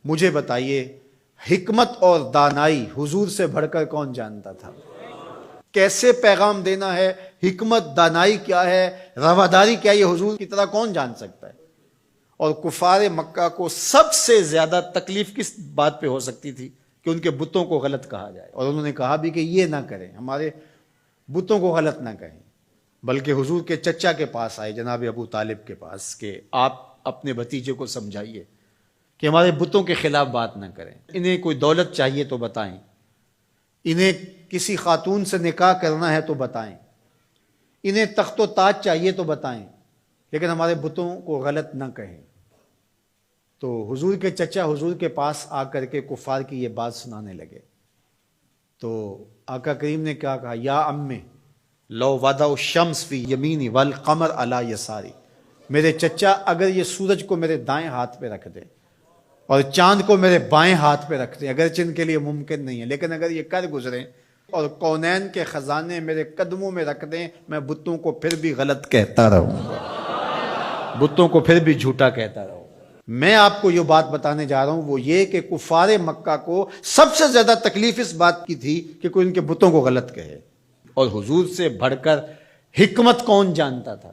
مجھے بتائیے حکمت اور دانائی حضور سے بڑھ کر کون جانتا تھا؟ کیسے پیغام دینا ہے، حکمت دانائی کیا ہے، رواداری کیا ہے، یہ حضور کی طرح کون جان سکتا ہے؟ اور کفار مکہ کو سب سے زیادہ تکلیف کس بات پہ ہو سکتی تھی کہ ان کے بتوں کو غلط کہا جائے، اور انہوں نے کہا بھی کہ یہ نہ کریں، ہمارے بتوں کو غلط نہ کہیں، بلکہ حضور کے چچا کے پاس آئے، جناب ابو طالب کے پاس، کہ آپ اپنے بھتیجے کو سمجھائیے کہ ہمارے بتوں کے خلاف بات نہ کریں، انہیں کوئی دولت چاہیے تو بتائیں، انہیں کسی خاتون سے نکاح کرنا ہے تو بتائیں، انہیں تخت و تاج چاہیے تو بتائیں، لیکن ہمارے بتوں کو غلط نہ کہیں۔ تو حضور کے چچا حضور کے پاس آ کر کے کفار کی یہ بات سنانے لگے، تو آقا کریم نے کیا کہا؟ یا امی لو وضع الشمس فی یمینی والقمر علی یساری، میرے چچا اگر یہ سورج کو میرے دائیں ہاتھ پہ رکھ دیں اور چاند کو میرے بائیں ہاتھ پہ رکھ دیں، اگرچہ ان کے لیے ممکن نہیں ہے، لیکن اگر یہ کر گزریں اور کونین کے خزانے میرے قدموں میں رکھ دیں، میں بتوں کو پھر بھی غلط کہتا رہوں گا، بتوں کو پھر بھی جھوٹا کہتا رہوں گا۔ میں آپ کو یہ بات بتانے جا رہا ہوں وہ یہ کہ کفار مکہ کو سب سے زیادہ تکلیف اس بات کی تھی کہ کوئی ان کے بتوں کو غلط کہے، اور حضور سے بڑھ کر حکمت کون جانتا تھا؟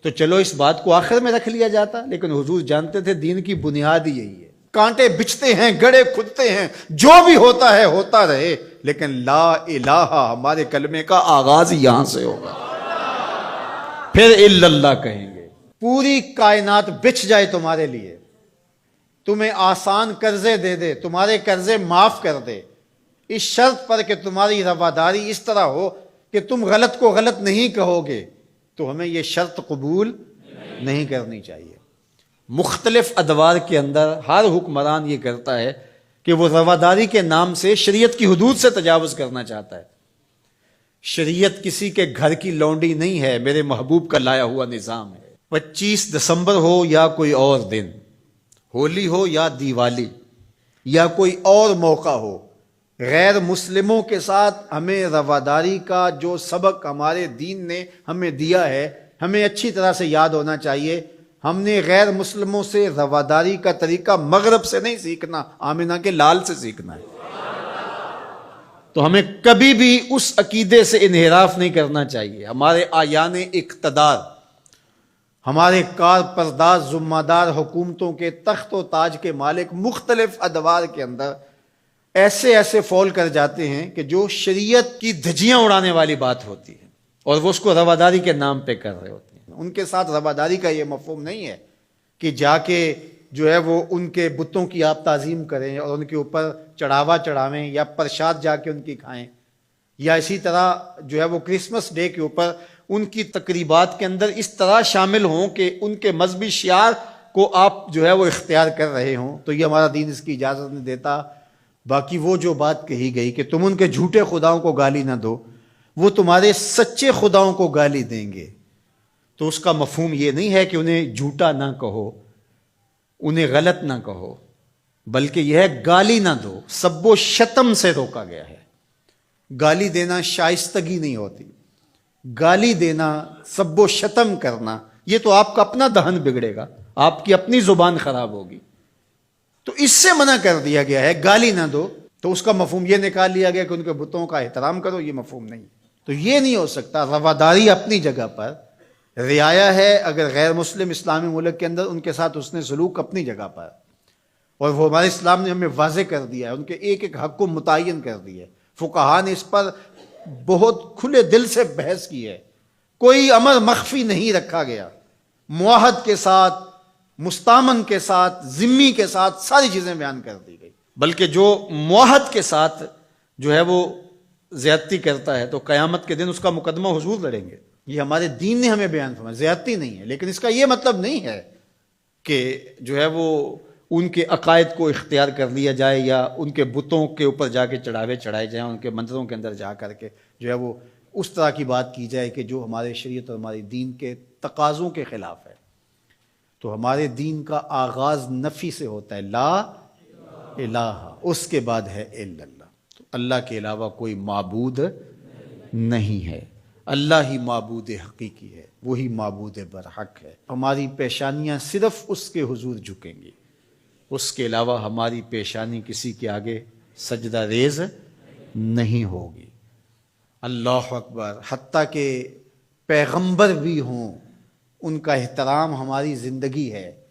تو چلو اس بات کو آخر میں رکھ لیا جاتا، لیکن حضور جانتے تھے دین کی بنیاد ہی یہی ہے، کانٹے بچھتے ہیں، گڑے کھدتے ہیں، جو بھی ہوتا ہے ہوتا رہے، لیکن لا الہ ہمارے کلمے کا آغاز یہاں سے ہوگا، پھر الا اللہ کہیں گے۔ پوری کائنات بچھ جائے تمہارے لیے، تمہیں آسان قرضے دے دے، تمہارے قرضے معاف کر دے، اس شرط پر کہ تمہاری رواداری اس طرح ہو کہ تم غلط کو غلط نہیں کہو گے، تو ہمیں یہ شرط قبول نہیں کرنی چاہیے۔ مختلف ادوار کے اندر ہر حکمران یہ کرتا ہے کہ وہ رواداری کے نام سے شریعت کی حدود سے تجاوز کرنا چاہتا ہے۔ شریعت کسی کے گھر کی لونڈی نہیں ہے، میرے محبوب کا لایا ہوا نظام ہے۔ 25 دسمبر ہو یا کوئی اور دن، ہولی ہو یا دیوالی یا کوئی اور موقع ہو، غیر مسلموں کے ساتھ ہمیں رواداری کا جو سبق ہمارے دین نے ہمیں دیا ہے ہمیں اچھی طرح سے یاد ہونا چاہیے۔ ہم نے غیر مسلموں سے رواداری کا طریقہ مغرب سے نہیں سیکھنا، آمنہ کے لال سے سیکھنا ہے۔ تو ہمیں کبھی بھی اس عقیدے سے انحراف نہیں کرنا چاہیے۔ ہمارے آیان اقتدار، ہمارے کار پرداز ذمہ دار حکومتوں کے تخت و تاج کے مالک مختلف ادوار کے اندر ایسے فول کر جاتے ہیں کہ جو شریعت کی دھجیاں اڑانے والی بات ہوتی ہے، اور وہ اس کو رواداری کے نام پہ کر رہے ہوتے ہیں۔ ان کے ساتھ رواداری کا یہ مفہوم نہیں ہے کہ جا کے جو ہے وہ ان کے بتوں کی آپ تعظیم کریں اور ان کے اوپر چڑھاوا چڑھاویں یا پرشاد جا کے ان کی کھائیں، یا اسی طرح جو ہے وہ کرسمس ڈے کے اوپر ان کی تقریبات کے اندر اس طرح شامل ہوں کہ ان کے مذہبی شعار کو آپ جو ہے وہ اختیار کر رہے ہوں، تو یہ ہمارا دین اس کی اجازت نہیں دیتا۔ باقی وہ جو بات کہی گئی کہ تم ان کے جھوٹے خداؤں کو گالی نہ دو، وہ تمہارے سچے خداؤں کو گالی دیں گے، تو اس کا مفہوم یہ نہیں ہے کہ انہیں جھوٹا نہ کہو، انہیں غلط نہ کہو، بلکہ یہ ہے گالی نہ دو۔ سب و شتم سے روکا گیا ہے۔ گالی دینا شائستگی نہیں ہوتی، گالی دینا، سب و شتم کرنا، یہ تو آپ کا اپنا دہن بگڑے گا، آپ کی اپنی زبان خراب ہوگی، تو اس سے منع کر دیا گیا ہے۔ گالی نہ دو، تو اس کا مفہوم یہ نکال لیا گیا کہ ان کے بتوں کا احترام کرو، یہ مفہوم نہیں۔ تو یہ نہیں ہو سکتا۔ رواداری اپنی جگہ پر، رعایا ہے اگر غیر مسلم اسلامی ملک کے اندر ان کے ساتھ حسن سلوک اپنی جگہ پر، اور وہ ہمارے اسلام نے ہمیں واضح کر دیا ہے، ان کے ایک ایک حق کو متعین کر دیا ہے۔ فقہا نے اس پر بہت کھلے دل سے بحث کی ہے، کوئی امر مخفی نہیں رکھا گیا، معاہد کے ساتھ، مستامن کے ساتھ، ذمی کے ساتھ ساری چیزیں بیان کر دی گئی، بلکہ جو معاہد کے ساتھ جو ہے وہ زیادتی کرتا ہے تو قیامت کے دن اس کا مقدمہ حضور لڑیں گے۔ یہ ہمارے دین نے ہمیں بیان فرمایا، زیادتی نہیں ہے، لیکن اس کا یہ مطلب نہیں ہے کہ جو ہے وہ ان کے عقائد کو اختیار کر لیا جائے یا ان کے بتوں کے اوپر جا کے چڑھاوے چڑھائے جائیں، ان کے مندروں کے اندر جا کر کے جو ہے وہ اس طرح کی بات کی جائے کہ جو ہمارے شریعت اور ہمارے دین کے تقاضوں کے خلاف ہے۔ تو ہمارے دین کا آغاز نفی سے ہوتا ہے، لا الہ، اس کے بعد ہے الا اللہ، تو اللہ کے علاوہ کوئی معبود نہیں ہے، اللہ ہی معبود حقیقی ہے، وہی معبود برحق ہے۔ ہماری پیشانیاں صرف اس کے حضور جھکیں گی، اس کے علاوہ ہماری پیشانی کسی کے آگے سجدہ ریز نہیں ہوگی۔ اللہ اکبر، حتیٰ کہ پیغمبر بھی ہوں ان کا احترام ہماری زندگی ہے۔